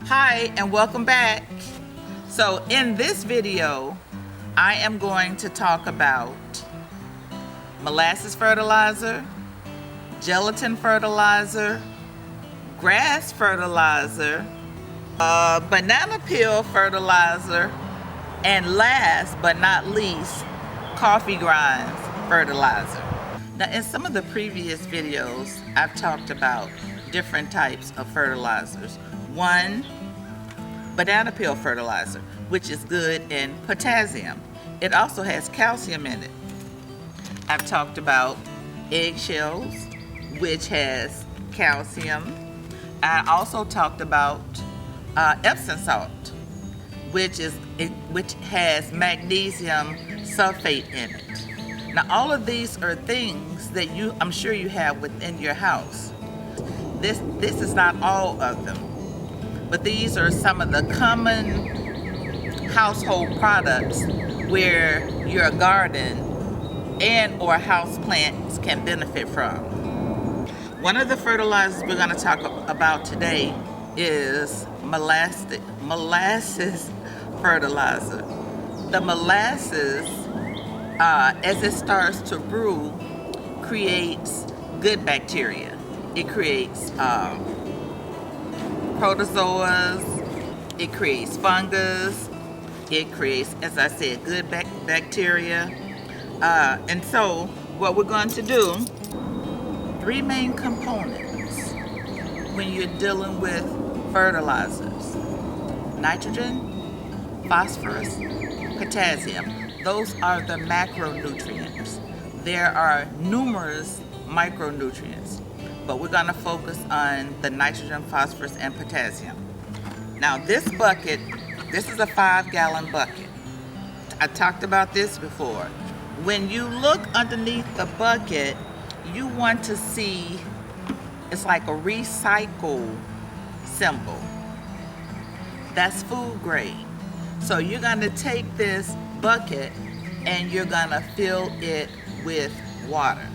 Hi and welcome back. So in this video, I am going to talk about molasses fertilizer, gelatin fertilizer, grass fertilizer, banana peel fertilizer, and last but not least, coffee grinds fertilizer. Now in some of the previous videos, I've talked about different types of fertilizers. One, banana peel fertilizer, which is good in potassium. It also has calcium in it. I've talked about eggshells, which has calcium. I also talked about Epsom salt, which has magnesium sulfate in it. Now, all of these are things that I'm sure you have within your house. This is not all of them, but these are some of the common household products where your garden and or house plants can benefit from. One of the fertilizers we're going to talk about today is molasses fertilizer. The molasses, as it starts to brew, creates good bacteria. It creates protozoas, it creates fungus, it creates, as I said, good bacteria. And so what we're going to do, three main components when you're dealing with fertilizers: nitrogen, phosphorus, potassium. Those are the macronutrients. There are numerous micronutrients, but we're going to focus on the nitrogen, phosphorus, and potassium. Now this bucket, this is a 5-gallon bucket. I talked about this before. When you look underneath the bucket, you want to see, it's like a recycle symbol. That's food grade. So you're going to take this bucket and you're going to fill it with water.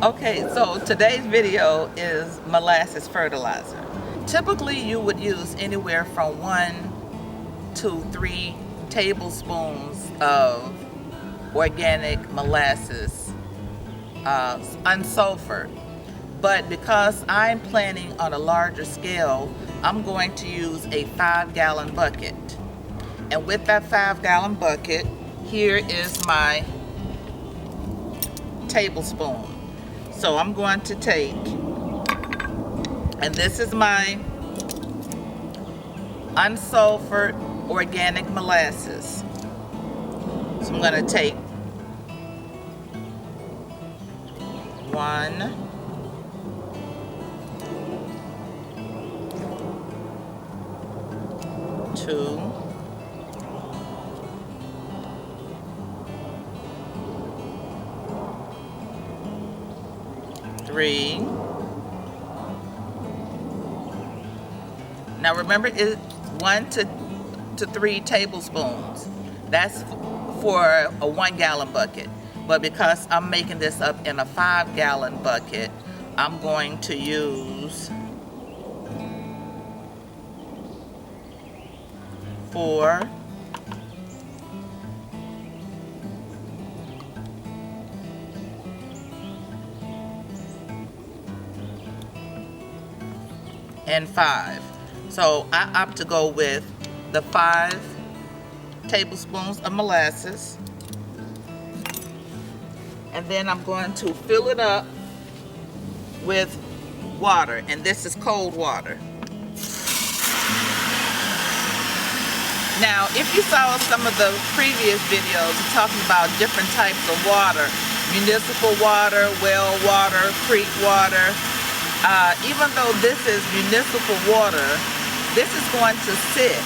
Okay, so today's video is molasses fertilizer. Typically you would use anywhere from 1 to 3 tablespoons of organic molasses, unsulfured. But because I'm planning on a larger scale, I'm going to use a 5-gallon bucket. And with that 5-gallon bucket, here is my tablespoon. So I'm going to take, and this is my unsulfured organic molasses. So I'm going to take 1, 2, 3. Now remember, it's 1 to 3 tablespoons. That's for a 1-gallon bucket. But because I'm making this up in a 5-gallon bucket, I'm going to use 4, and 5. So I opt to go with the 5 tablespoons of molasses. And then I'm going to fill it up with water, and this is cold water. Now, if you saw some of the previous videos talking about different types of water, municipal water, well water, creek water, even though this is municipal water, this is going to sit.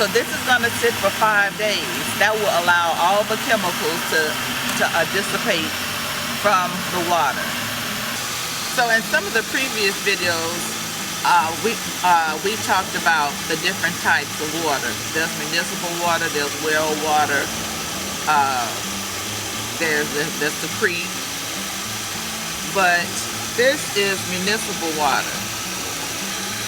So this is going to sit for 5 days. That will allow all the chemicals to dissipate from the water. So in some of the previous videos, we talked about the different types of water. There's municipal water, there's well water, there's the creek. But This is municipal water.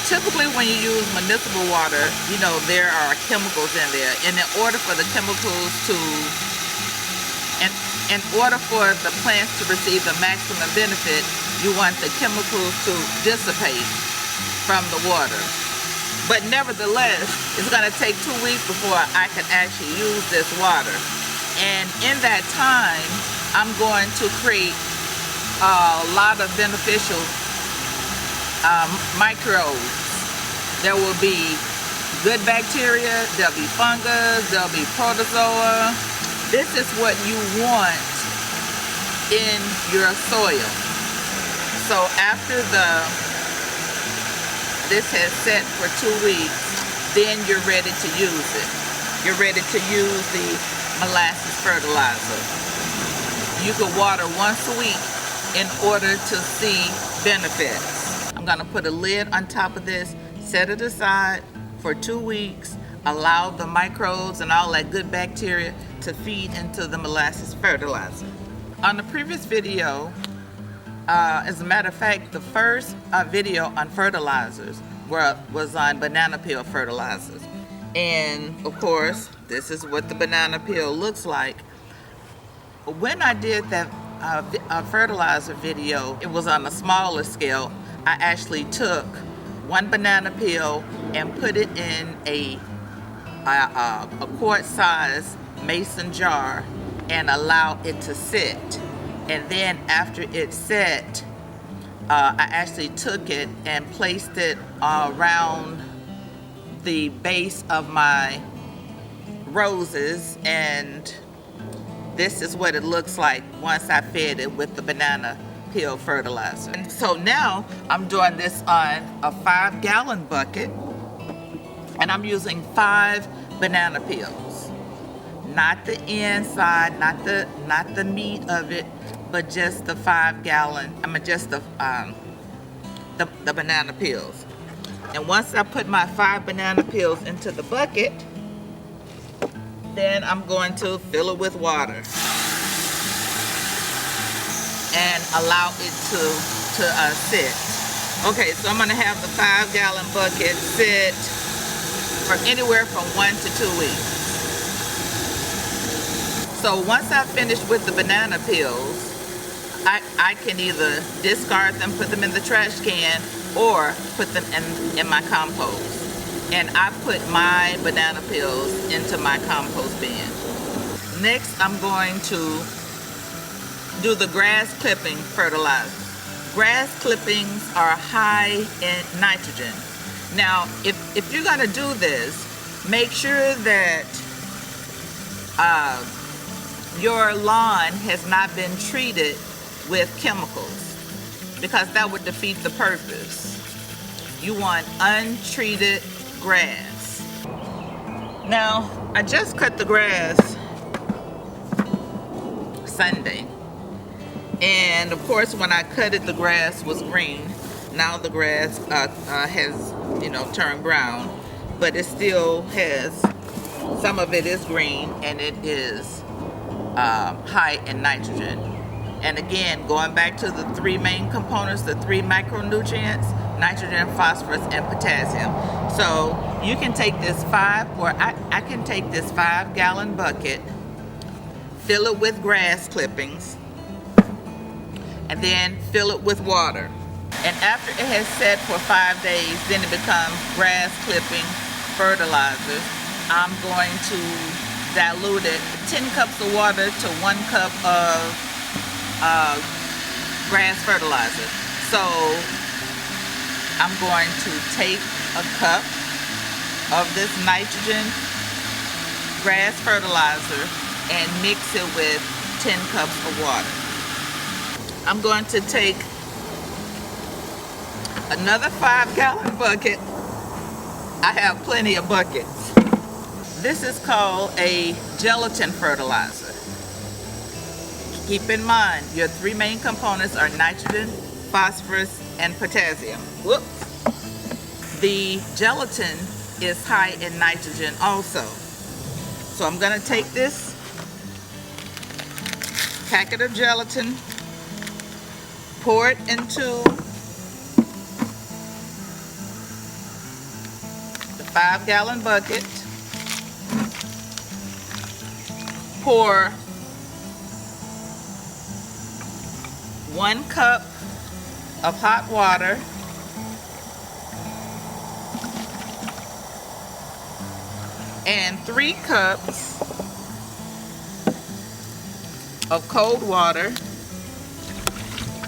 Typically when you use municipal water, you know, there are chemicals in there. And in order for the chemicals to, in order for the plants to receive the maximum benefit, you want the chemicals to dissipate from the water. But nevertheless, it's going to take 2 weeks before I can actually use this water. And in that time, I'm going to create a lot of beneficial microbes. There will be good bacteria, there'll be fungus, there'll be protozoa. This is what you want in your soil. So after this has set for 2 weeks, then you're ready to use it. You're ready to use the molasses fertilizer. You can water once a week in order to see benefits. I'm gonna put a lid on top of this, set it aside for 2 weeks, allow the microbes and all that good bacteria to feed into the molasses fertilizer. On the previous video, as a matter of fact, the first video on fertilizers was on banana peel fertilizers. And of course, this is what the banana peel looks like. When I did that fertilizer video, it was on a smaller scale. I actually took 1 banana peel and put it in a quart size mason jar and allow it to sit. And then after it set, I actually took it and placed it around the base of my roses, and this is what it looks like once I fed it with the banana peel fertilizer. And so now I'm doing this on a 5-gallon bucket, and I'm using 5 banana peels. Not the inside, not the meat of it, but just the 5-gallon, just the banana peels. And once I put my 5 banana peels into the bucket, then I'm going to fill it with water and allow it to sit. Okay, so I'm gonna have the 5-gallon bucket sit for anywhere from 1 to 2 weeks. So once I've finished with the banana peels, I can either discard them, put them in the trash can, or put them in my compost. And I put my banana peels into my compost bin. Next, I'm going to do the grass clipping fertilizer. Grass clippings are high in nitrogen. Now, if you're gonna do this, make sure that your lawn has not been treated with chemicals, because that would defeat the purpose. You want untreated grass. Now, I just cut the grass Sunday, and of course when I cut it, the grass was green. Now the grass has, you know, turned brown, but it still has, some of it is green, and it is high in nitrogen. And again, going back to the 3 main components, the 3 micronutrients: nitrogen, phosphorus, and potassium. So you can take this I can take this 5-gallon bucket, fill it with grass clippings, and then fill it with water. And after it has set for 5 days, then it becomes grass clipping fertilizers. I'm going to dilute it, 10 cups of water to 1 cup of grass fertilizer. So I'm going to take a cup of this nitrogen grass fertilizer and mix it with 10 cups of water. I'm going to take another 5-gallon bucket. I have plenty of buckets. This is called a gelatin fertilizer. Keep in mind, your 3 main components are nitrogen, phosphorus, and potassium. Whoops. The gelatin is high in nitrogen also. So I'm going to take this packet of gelatin, Pour it into the 5-gallon bucket. Pour 1 cup of hot water. And 3 cups of cold water.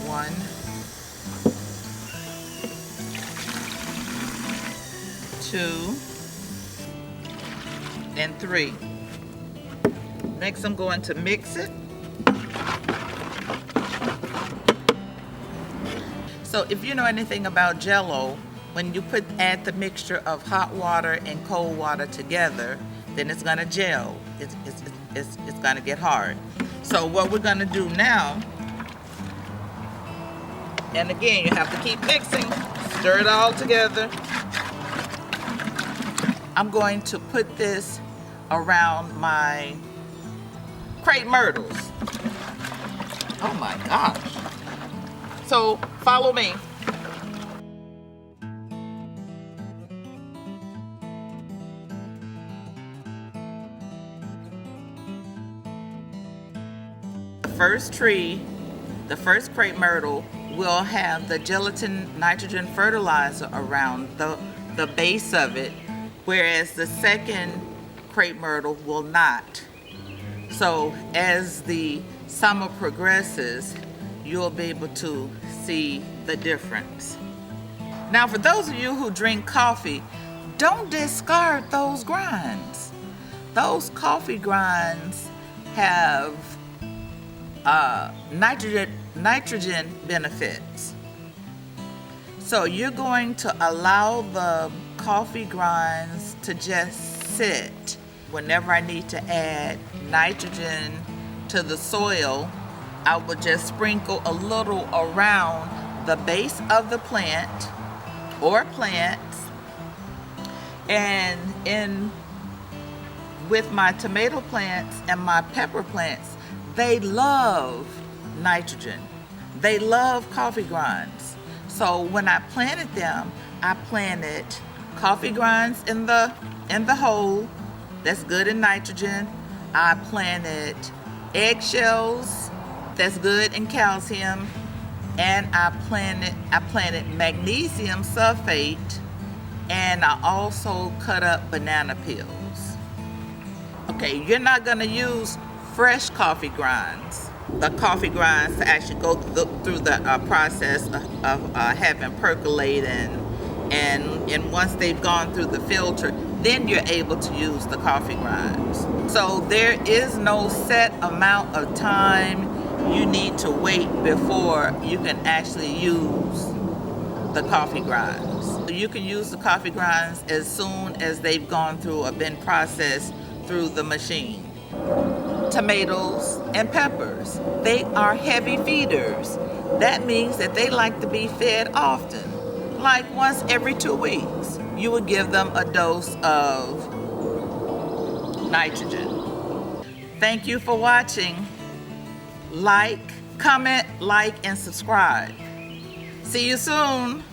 1, 2, and 3. Next, I'm going to mix it. So if you know anything about Jell-O, when you add the mixture of hot water and cold water together, then it's gonna gel. It's gonna get hard. So what we're gonna do now, and again, you have to keep mixing, stir it all together. I'm going to put this around my crepe myrtles. Oh my gosh. So follow me. The first crepe myrtle will have the gelatin nitrogen fertilizer around the base of it, whereas the second crepe myrtle will not. So as the summer progresses, you'll be able to see the difference. Now, for those of you who drink coffee, don't discard those grinds. Those coffee grinds have nitrogen benefits. So you're going to allow the coffee grinds to just sit. Whenever I need to add nitrogen to the soil, I will just sprinkle a little around the base of the plant or plants. And with my tomato plants and my pepper plants, they love nitrogen. They love coffee grinds. So when I planted them, I planted coffee grinds in the hole. That's good in nitrogen. I planted eggshells. That's good in calcium. And I planted magnesium sulfate, and I also cut up banana peels. Okay, you're not gonna use fresh coffee grinds. The coffee grinds to actually go through the process of having percolating, and once they've gone through the filter, then you're able to use the coffee grinds. So there is no set amount of time you need to wait before you can actually use the coffee grinds. You can use the coffee grinds as soon as they've gone through or been processed through the machine. Tomatoes and peppers, they are heavy feeders. That means that they like to be fed often, like once every 2 weeks. You would give them a dose of nitrogen. Thank you for watching. Like, comment, and subscribe. See you soon.